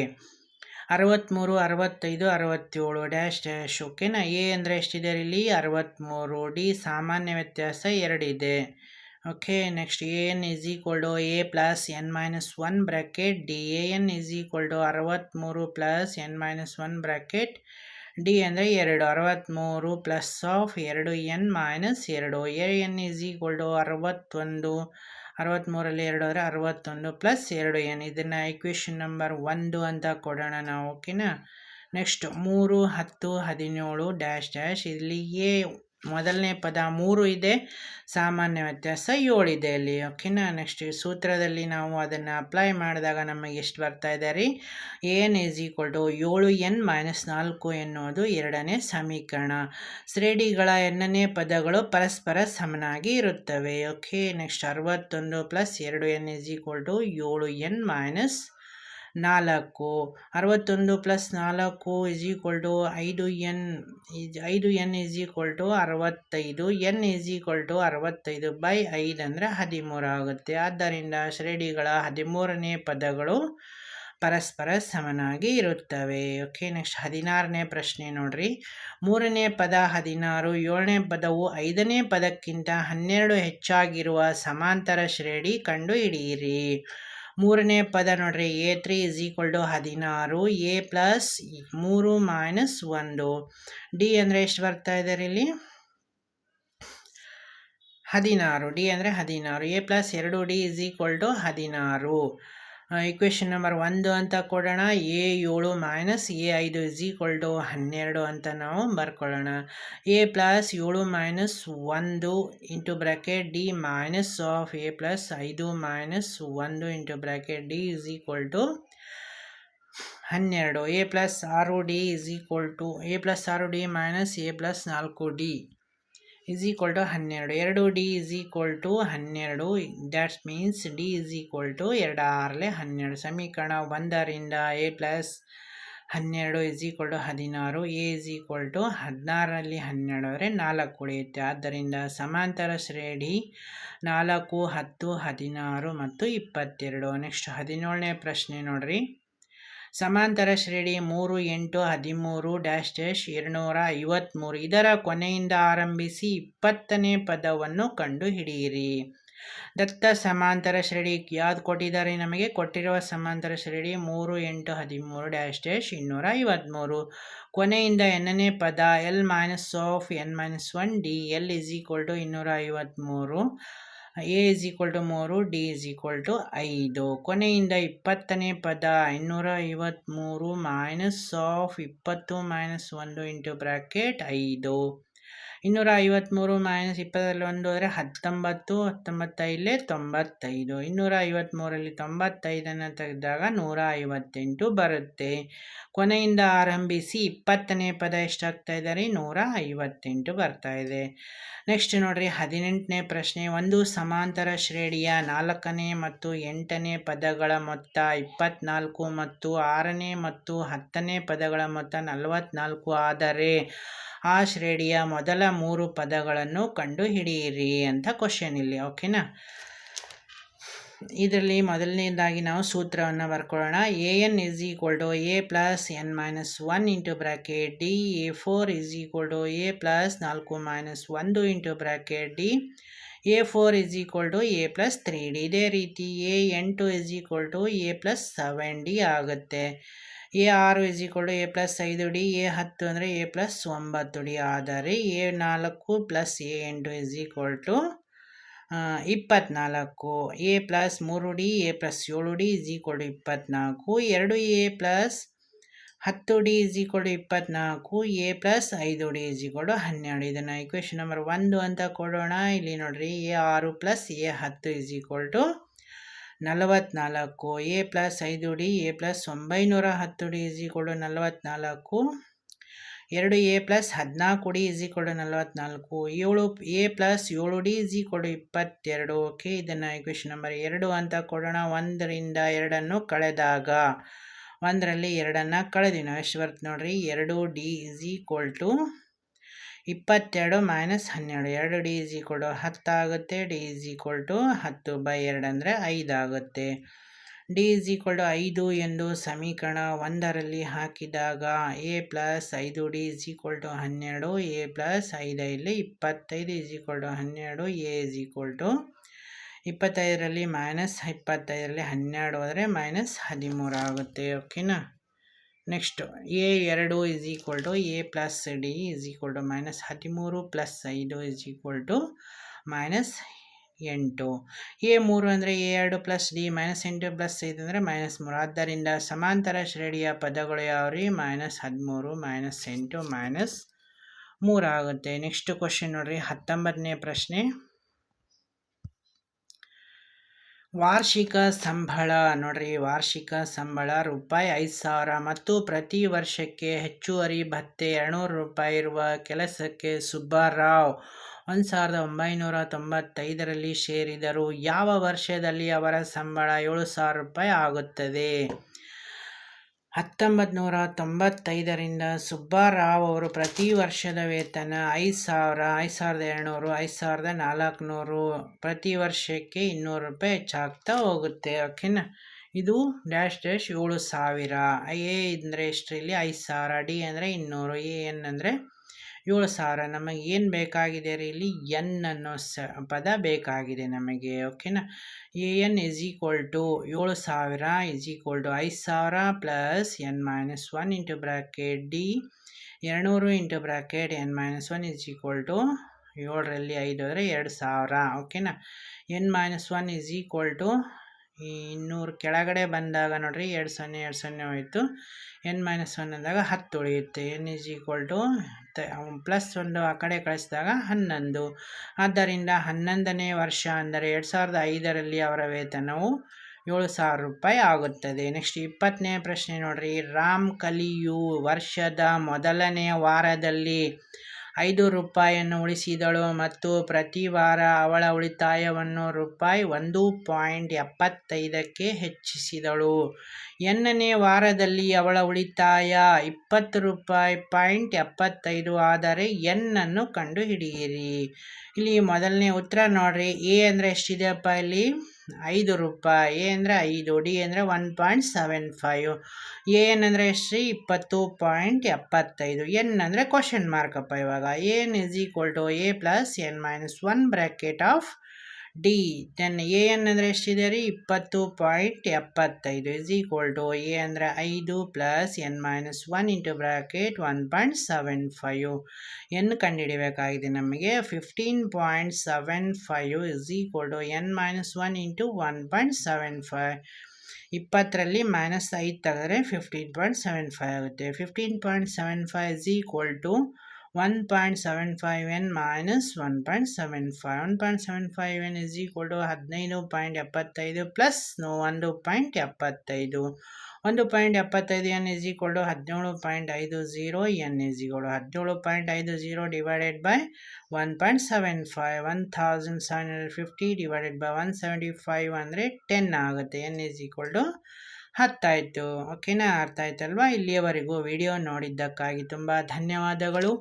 63, 65, 67 ಡ್ಯಾಶ್ ಡ್ಯಾಶ್. ಓಕೆನಾ. ಎ ಅಂದರೆ ಎಷ್ಟಿದೆ ಇಲ್ಲಿ 63. ಡಿ ಸಾಮಾನ್ಯ ವ್ಯತ್ಯಾಸ 2 ಇದೆ. Okay, next a n is equal to a plus n minus 1 bracket d. A n is equal to 63 plus n minus 1 bracket d ಅಂದರೆ 2. 63 plus of 2 n minus 2. A n is equal to 61. 63ರಲ್ಲಿ 2 ಅಂದರೆ 61 plus 2 n. ಇದನ್ನು equation number 1 ಅಂತ ಕೊಡೋಣ ನಾವು. ಓಕೆನಾ. Next 3, 10, 17 dash dash. ಇಲ್ಲಿ a ಮೊದಲನೇ ಪದ 3 ಇದೆ, ಸಾಮಾನ್ಯ ವ್ಯತ್ಯಾಸ 7 ಇದೆ ಅಲ್ಲಿ. ಓಕೆನಾ. ನೆಕ್ಸ್ಟ್ ಸೂತ್ರದಲ್ಲಿ ನಾವು ಅದನ್ನು ಅಪ್ಲೈ ಮಾಡಿದಾಗ ನಮಗೆ ಎಷ್ಟು ಬರ್ತಾ ಇದೆ ರೀ n is equal to 7n minus 4 ಎನ್ನುವುದು 2ನೇ ಸಮೀಕರಣ. ಶ್ರೇಣಿಗಳ ಎನ್ನನೇ ಪದಗಳು ಪರಸ್ಪರ ಸಮನಾಗಿ ಇರುತ್ತವೆ. Okay, next 61 plus 2n is equal to 7n minus 4. 61 plus 4 is equal to 5n. 5n is equal to 65. N is equal to 65 by 5 ಅಂದರೆ 13 ಆಗುತ್ತೆ. ಆದ್ದರಿಂದ ಶ್ರೇಣಿಗಳ 13ನೇ ಪದಗಳು ಪರಸ್ಪರ ಸಮನಾಗಿ ಇರುತ್ತವೆ. ಓಕೆ, ನೆಕ್ಸ್ಟ್ 16ನೇ ಪ್ರಶ್ನೆ ನೋಡ್ರಿ. 3ನೇ ಪದ 16, 7ನೇ ಪದವು 5ನೇ ಪದಕ್ಕಿಂತ 12 ಹೆಚ್ಚಾಗಿರುವ ಸಮಾಂತರ ಶ್ರೇಣಿ ಕಂಡು ಹಿಡಿಯಿರಿ. 3ನೇ ಪದ ನೋಡ್ರಿ a3 is equal to 16. A plus 3 minus 1. D ಅಂದರೆ ಎಷ್ಟು ಬರ್ತಾ ಇದೆ ಇಲ್ಲಿ 16. ಡಿ ಅಂದರೆ 16. A plus 2d is equal to 16. Equation number 1 ಅಂತ ಕೊಡೋಣ. A 7 minus a 5 is equal to 12 ಅಂತ ನಾವು ಬರ್ಕೊಳ್ಳೋಣ. A plus 7 minus 1 into bracket d minus of a plus 5 minus 1 into bracket d is equal to 12. A plus 6d is equal to a plus 6d minus a plus 4d is equal to 12. 2d is equal to 12. That's means d is equal to 2 6 12. ಸಮೀಕರಣ 1ರಿಂದ a plus 12 is equal to 16. A is equal to 16ರಲ್ಲಿ 12 ಅಂದರೆ 4 ಉಳಿಯುತ್ತೆ. ಆದ್ದರಿಂದ ಸಮಾಂತರ ಶ್ರೇಣಿ 4, 10, 16 ಮತ್ತು 22. Next 17ನೇ ಪ್ರಶ್ನೆ ನೋಡ್ರಿ. ಸಮಾಂತರ ಶ್ರೇಣಿ 3, 8, 13 ಡ್ಯಾಶ್ ಡ್ಯಾಶ್ 253 ಇದರ ಕೊನೆಯಿಂದ ಆರಂಭಿಸಿ 20ನೇ ಪದವನ್ನು ಕಂಡು ಹಿಡಿಯಿರಿ. ದತ್ತ ಸಮಾಂತರ ಶ್ರೇಣಿ ಯಾವ್ದು ಕೊಟ್ಟಿದ್ದಾರೆ ನಮಗೆ? ಕೊಟ್ಟಿರುವ ಸಮಾಂತರ ಶ್ರೇಣಿ 3, 8, 13 ಡ್ಯಾಶ್ ಡ್ಯಾಶ್ 253. ಕೊನೆಯಿಂದ ಎನ್ನನೇ ಪದ l minus of n minus 1 d. L is equal to 253. A is equal to 3, d is equal to 5. ಕೊನೆಯಿಂದ 20ನೇ ಪದ 253 minus of 20 minus 1 into bracket 5. 253 minus 20ರಲ್ಲಿ 1 ಹೋದರೆ 19, 19 95. 253ರಲ್ಲಿ 95ಅನ್ನು ತೆಗೆದಾಗ 158 ಬರುತ್ತೆ. ಕೊನೆಯಿಂದ ಆರಂಭಿಸಿ 20ನೇ ಪದ ಎಷ್ಟಾಗ್ತಾ ಇದೆ ರೀ 158 ಬರ್ತಾ ಇದೆ. ನೆಕ್ಸ್ಟ್ ನೋಡ್ರಿ 18ನೇ ಪ್ರಶ್ನೆ. ಒಂದು ಸಮಾಂತರ ಶ್ರೇಣಿಯ 4ನೇ ಮತ್ತು 8ನೇ ಪದಗಳ ಮೊತ್ತ 24 ಮತ್ತು 6ನೇ ಮತ್ತು 10ನೇ ಪದಗಳ ಮೊತ್ತ 44 ಆದರೆ ಆ ಶ್ರೇಣಿಯ ಮೊದಲ 3 ಪದಗಳನ್ನು ಕಂಡು ಹಿಡಿಯಿರಿ ಅಂತ ಕ್ವಶನ್ ಇಲ್ಲಿ. ಓಕೆನಾ. ಇದರಲ್ಲಿ ಮೊದಲನೇದಾಗಿ ನಾವು ಸೂತ್ರವನ್ನು ಬರ್ಕೊಳ್ಳೋಣ. an is equal to a plus n minus 1 into bracket d, a4 is equal to a plus 4 minus 1 into bracket d, a4 is equal to a plus 3d. ಇದೇ ರೀತಿ a8 is equal to a plus 7d ಆಗುತ್ತೆ. a6 is equal to a plus 5d, a10 ಅಂದರೆ a plus 9d. ಆದರೆ a4 plus a8 is equal to 24. a plus 3d a plus 7d is equal to 24. 2a plus 10d is equal to 24. a plus 5d is equal to 12. ಇದನ್ನು equation number 1 ಅಂತ ಕೊಡೋಣ. ಇಲ್ಲಿ ನೋಡ್ರಿ a6 plus a10 is equal to 44. a plus 5d a plus 910d is equal to 44. 2a plus 14d is equal to 44. 7a plus 7d is equal to 22. Okay, ಇದನ್ನು equation number 2 ಅಂತ ಕೊಡೋಣ. 1ರಿಂದ 2 ಕಳೆದಾಗ 1ರಲ್ಲಿ 2 ಕಳೆದಿವಿ ನಾವು ಎಷ್ಟು ಬರುತ್ತೆ ನೋಡ್ರಿ. 2d is equal to 22 minus 12. 2d is equal to 10 ಆಗುತ್ತೆ. d is equal to 10/2 ಅಂದರೆ 5 ಆಗುತ್ತೆ. d ಇಸ್ ಈಕ್ವಲ್ ಟು 5 ಎಂದು ಸಮೀಕರಣ 1ರಲ್ಲಿ ಹಾಕಿದಾಗ a plus 5d is equal to 12. a plus 5 ಇಲ್ಲಿ 25 is equal to 12. a is equal to 25ರಲ್ಲಿ minus 25ರಲ್ಲಿ 12 ಹೋದರೆ ಮೈನಸ್ 13 ಆಗುತ್ತೆ. ಓಕೆನಾ. Next a2 is equal to a plus d is equal to minus 13 plus 5 is equal to minus 8. a3 ಅಂದರೆ a2 plus D minus 8 plus 5 ಅಂದರೆ minus 3. ಆದ್ದರಿಂದ ಸಮಾಂತರ ಶ್ರೇಣಿಯ ಪದಗಳು ಯಾವ್ರಿ? ಮೈನಸ್ 13 ಮೈನಸ್ 8 ಮೈನಸ್ 3 ಆಗುತ್ತೆ. ನೆಕ್ಸ್ಟ್ ಕ್ವಶನ್ ನೋಡ್ರಿ, 19ನೇ ಪ್ರಶ್ನೆ. ವಾರ್ಷಿಕ ಸಂಬಳ ನೋಡ್ರಿ. ವಾರ್ಷಿಕ ಸಂಬಳ ರೂಪಾಯಿ 5,000 ಮತ್ತು ಪ್ರತಿ ವರ್ಷಕ್ಕೆ ಹೆಚ್ಚುವರಿ ಭತ್ಯೆ 200 ರೂಪಾಯಿ ಇರುವ ಕೆಲಸಕ್ಕೆ ಸುಬ್ಬರಾವ್ 1995ರಲ್ಲಿ ಸೇರಿದರು. ಯಾವ ವರ್ಷದಲ್ಲಿ ಅವರ ಸಂಬಳ 7,000 ರೂಪಾಯಿ ಆಗುತ್ತದೆ? 1995ರಿಂದ ಸುಬ್ಬರಾವ್ ಅವರು ಪ್ರತಿ ವರ್ಷದ ವೇತನ 5,000, 5,200, 5,400. ಪ್ರತಿ ವರ್ಷಕ್ಕೆ 200 ರೂಪಾಯಿ ಹೆಚ್ಚಾಗ್ತಾ ಹೋಗುತ್ತೆ. ಓಕೆನಾ. ಇದು ಡ್ಯಾಶ್ 7,000. ಎ ಅಂದರೆ ಎಷ್ಟು? ಇಲ್ಲಿ 5,000. ಡಿ ಅಂದರೆ 200. ಎನ್ ಅಂದರೆ 7,000. ನಮಗೆ ಏನು ಬೇಕಾಗಿದೆ ರೀ? ಇಲ್ಲಿ ಎನ್ ಅನ್ನೋ ಪದ ಬೇಕಾಗಿದೆ ನಮಗೆ. ಓಕೆನಾ. N is equal to 7,000 is equal to 5,000 plus n minus 1 into bracket d 200 into bracket n minus 1 is equal to 7ರಲ್ಲಿ 5 ಅಂದರೆ 2,000. ಓಕೆನಾ. ಎನ್ ಮೈನಸ್ 1 ಇಸ್ ಈಕ್ವಲ್ ಟು 200 ಕೆಳಗಡೆ ಬಂದಾಗ ನೋಡ್ರಿ 2,0 ಹೋಯಿತು. ಎನ್ ಮೈನಸ್ 1 ಅಂದಾಗ 10 ಉಳಿಯುತ್ತೆ. N is equal to plus 1 ಆ ಕಡೆ ಕಳಿಸಿದಾಗ 11. ಆದ್ದರಿಂದ 11ನೇ ವರ್ಷ ಅಂದರೆ 2005ರಲ್ಲಿ ಅವರ ವೇತನವು 7,000 ರೂಪಾಯಿ ಆಗುತ್ತದೆ. ನೆಕ್ಸ್ಟ್ 20ನೇ ಪ್ರಶ್ನೆ ನೋಡ್ರಿ. ರಾಮ್ ಕಲಿಯು ವರ್ಷದ ಮೊದಲನೆಯ ವಾರದಲ್ಲಿ 5 ರೂಪಾಯಿಯನ್ನು ಉಳಿಸಿದಳು ಮತ್ತು ಪ್ರತಿ ವಾರ ಅವಳ ಉಳಿತಾಯವನ್ನು ರೂಪಾಯಿ 1.75ಕ್ಕೆ ಹೆಚ್ಚಿಸಿದಳು. ಎನ್ನನೇ ವಾರದಲ್ಲಿ ಅವಳ ಉಳಿತಾಯ 20 ರೂಪಾಯಿ 0.75 ಆದರೆ ಎನ್ನನ್ನು ಕಂಡುಹಿಡಿಯಿರಿ. ಇಲ್ಲಿ ಮೊದಲನೇ ಉತ್ತರ ನೋಡ್ರಿ. ಎ ಅಂದರೆ ಎಷ್ಟಿದೆಯಪ್ಪ? ಇಲ್ಲಿ 5 ರೂಪಾಯಿ. ಎ ಅಂದರೆ 5, ಡಿ ಅಂದರೆ 1.75, ಎನ್ ಅಂದರೆ ಎಷ್ಟು? 20.75. ಎನ್ ಅಂದರೆ ಕ್ವಶನ್ ಮಾರ್ಕ್ ಅಪ್ಪ. ಇವಾಗ n is equal to a plus n minus 1 bracket of d. Then a n ಅಂದರೆ ಎಷ್ಟಿದೆ ರೀ? 20.75 ಇಸ್ ಈಕ್ವಲ್ ಟು ಎ ಅಂದರೆ 5 plus n minus 1 into bracket 1.75. N ಕಂಡುಹಿಡಿಬೇಕಾಗಿದೆ ನಮಗೆ. 15.75 is equal to n minus 1 into 1.75. 20ರಲ್ಲಿ minus 5 ತೆಗೆದ್ರೆ 15.75 ಆಗುತ್ತೆ. 15.75 is equal to 1.75 n minus 1.75. 1.75 n is equal to 15.75 plus 1.75. 1.75 n is equal to 17.50. n is equal to 17.50 divided by 1.75. 1750 divided by 175 ಅಂದರೆ 10 ಆಗುತ್ತೆ. n is equal to 10 ಆಯಿತು. ಓಕೆನಾ. ಅರ್ಥ ಆಯ್ತಲ್ವಾ? ಇಲ್ಲಿಯವರೆಗೂ ವಿಡಿಯೋ ನೋಡಿದ್ದಕ್ಕಾಗಿ ತುಂಬ ಧನ್ಯವಾದಗಳು.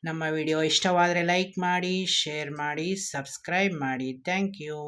ನಮ್ಮ ವಿಡಿಯೋ ಇಷ್ಟವಾದರೆ ಲೈಕ್ ಮಾಡಿ, ಶೇರ್ ಮಾಡಿ, ಸಬ್ಸ್ಕ್ರೈಬ್ ಮಾಡಿ. Thank you.